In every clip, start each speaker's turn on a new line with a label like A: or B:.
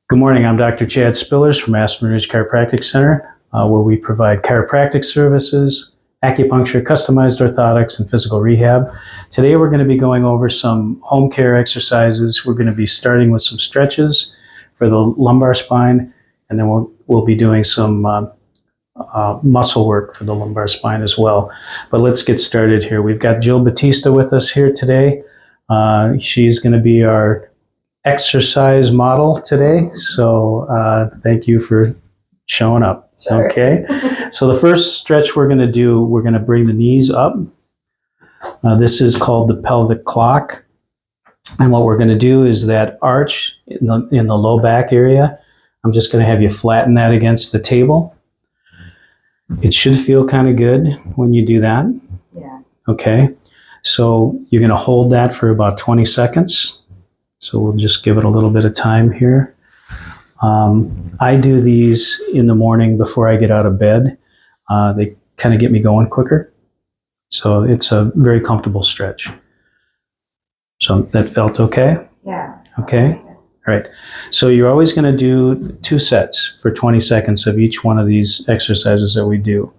A: Good morning, I'm Dr. Chad Spillers from Aspenridge Chiropractic Center, where we provide chiropractic services, acupuncture, customized orthotics, and physical rehab. Today we're going to be going over some home care exercises. We're going to be starting with some stretches for the lumbar spine, and then we'll be doing some muscle work for the lumbar spine as well. But let's get started here. We've got Jill Batista with us here today. She's going to be our exercise model today. So thank you for showing up.
B: Sure.
A: Okay. So the first stretch we're going to do, we're going to bring the knees up. This is called the pelvic clock. And what we're going to do is that arch in the low back area, I'm just going to have you flatten that against the table. It should feel kind of good when you do that.
B: Yeah.
A: Okay. So you're going to hold that for about 20 seconds. So we'll just give it a little bit of time here. I do these in the morning before I get out of bed. They kind of get me going quicker. So it's a very comfortable stretch. So that felt okay?
B: Yeah.
A: Okay. All right. So you're always going to do 2 sets for 20 seconds of each one of these exercises that we do.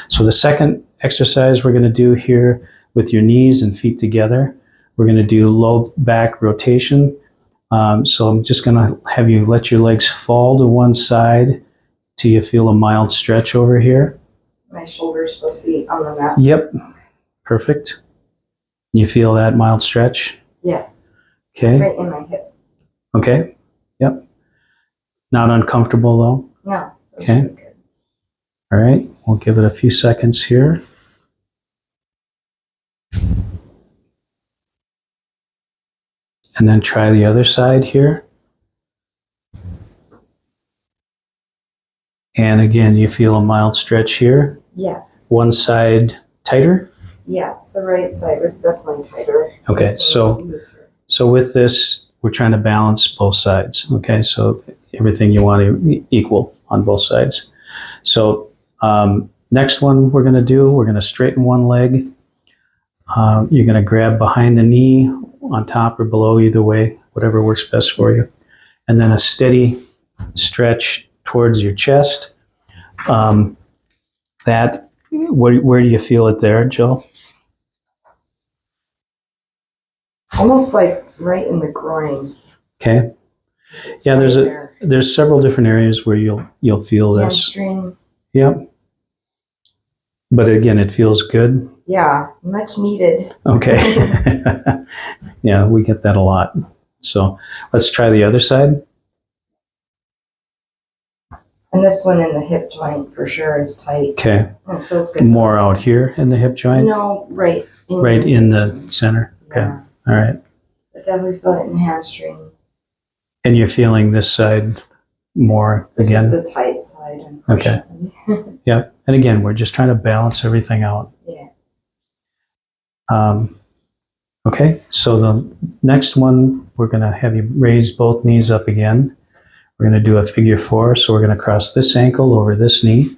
A: So the second exercise we're going to do here with your knees and feet together, we're going to do low back rotation. So I'm just going to have you let your legs fall to one side till you feel a mild stretch over here.
B: My shoulder's supposed to be on the mat.
A: Yep. Perfect. You feel that mild stretch?
B: Yes.
A: Okay.
B: Right in my hip.
A: Okay. Yep. Not uncomfortable though?
B: No.
A: Okay.
B: Really good.
A: All right. We'll give it a few seconds here. And then try the other side here. And again, you feel a mild stretch here.
B: Yes.
A: One side tighter.
B: Yes. The right side was definitely tighter.
A: Okay.
B: This one's looser.
A: So with this, we're trying to balance both sides. Okay. So everything you want to equal on both sides. So next one we're going to do, we're going to straighten one leg. You're going to grab behind the knee, on top or below, either way, whatever works best for you. And then a steady stretch towards your chest. Where do you feel it there, Jill?
B: Almost like right in the groin.
A: Okay.
B: It's
A: Yeah,
B: right
A: there's several different areas where you'll feel this.
B: hamstring.
A: Yep. But again, it feels good.
B: Yeah. Much needed.
A: Okay. Yeah, we get that a lot. So let's try the other side.
B: And this one in the hip joint for sure is tight.
A: Okay.
B: And it feels good.
A: More out here in the hip joint?
B: No, right.
A: Right in the center. Okay.
B: Yeah.
A: All right.
B: But definitely feel it in the hamstring.
A: And you're feeling this side more
B: This
A: again?
B: is the tight side, unfortunately. Okay.
A: Yep. And again, we're just trying to balance everything out.
B: Yeah.
A: Okay. So the next one, we're going to have you raise both knees up again. We're going to do a figure 4. So we're going to cross this ankle over this knee.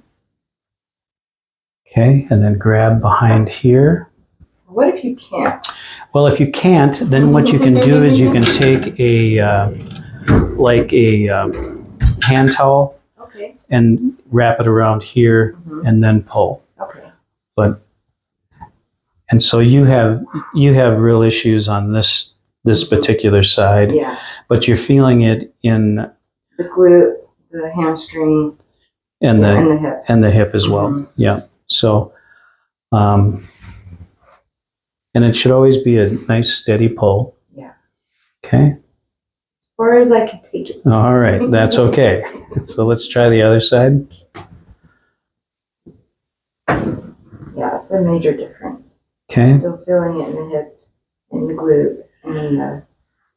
A: Okay. And then grab behind here.
B: What if you can't?
A: Well, if you can't, then what you can do is you can take a hand towel
B: Okay.
A: and wrap it around here and then pull.
B: Okay.
A: And so you have real issues on this particular side,
B: Yeah.
A: but you're feeling it in
B: The glute, the hamstring,
A: and
B: and the hip.
A: the hip as well.
B: Mhm.
A: Yeah. So, and it should always be a nice steady pull.
B: Yeah.
A: Okay.
B: As far as I can take it.
A: All right. That's okay. So let's try the other side.
B: Yeah, it's a major difference.
A: Okay.
B: Still feeling it in the hip, in the glute, and in the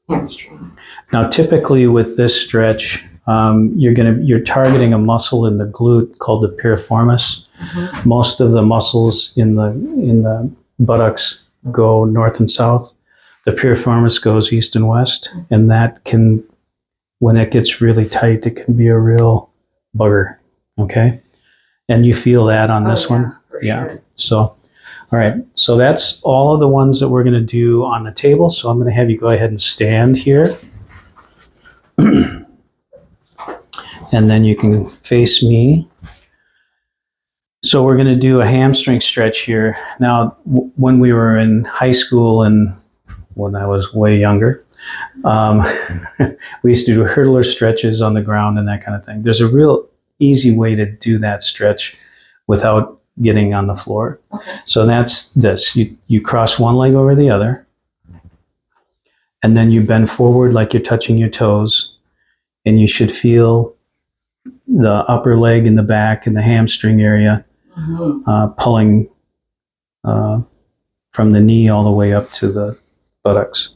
B: hamstring.
A: Now, typically with this stretch, you're targeting a muscle in the glute called the piriformis.
B: Mm-hmm.
A: Most of the muscles in the buttocks go north and south. The piriformis goes east and west, and that can, when it gets really tight, it can be a real bugger. Okay, and you feel that on this one.
B: Yeah. Sure.
A: So, all right. So that's all of the ones that we're going to do on the table. So I'm going to have you go ahead and stand here. And then you can face me. So we're going to do a hamstring stretch here. Now, when we were in high school and when I was way younger, we used to do hurdler stretches on the ground and that kind of thing. There's a real easy way to do that stretch without getting on the floor.
B: Okay.
A: So that's this. You cross one leg over the other, and then you bend forward like you're touching your toes, and you should feel the upper leg in the back and the hamstring area pulling from the knee all the way up to the buttocks.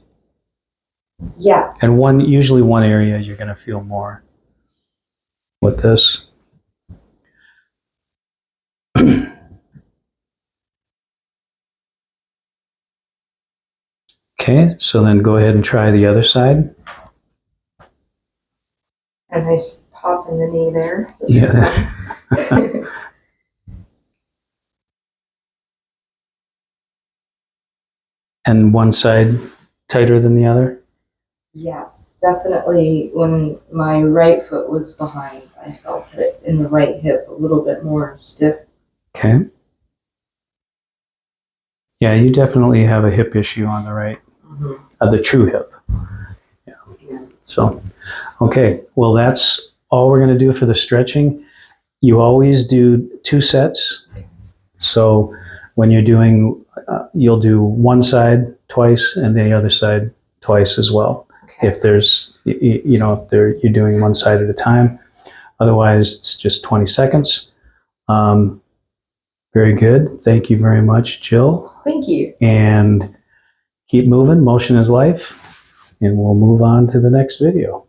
B: Yes.
A: And usually one area you're going to feel more with this. Okay, so then go ahead and try the other side.
B: A nice pop in the knee there.
A: Yeah. And one side tighter than the other?
B: Yes, definitely. When my right foot was behind, I felt it in the right hip a little bit more stiff.
A: Okay. Yeah, you definitely have a hip issue on the right, the true hip. Yeah. So, okay, well, that's all we're going to do for the stretching. You always do 2 sets. So when you're doing, you'll do one side twice and the other side twice as well.
B: Okay.
A: If there's, you're doing one side at a time. Otherwise, it's just 20 seconds. Very good. Thank you very much, Jill.
B: Thank you.
A: And keep moving. Motion is life. And we'll move on to the next video.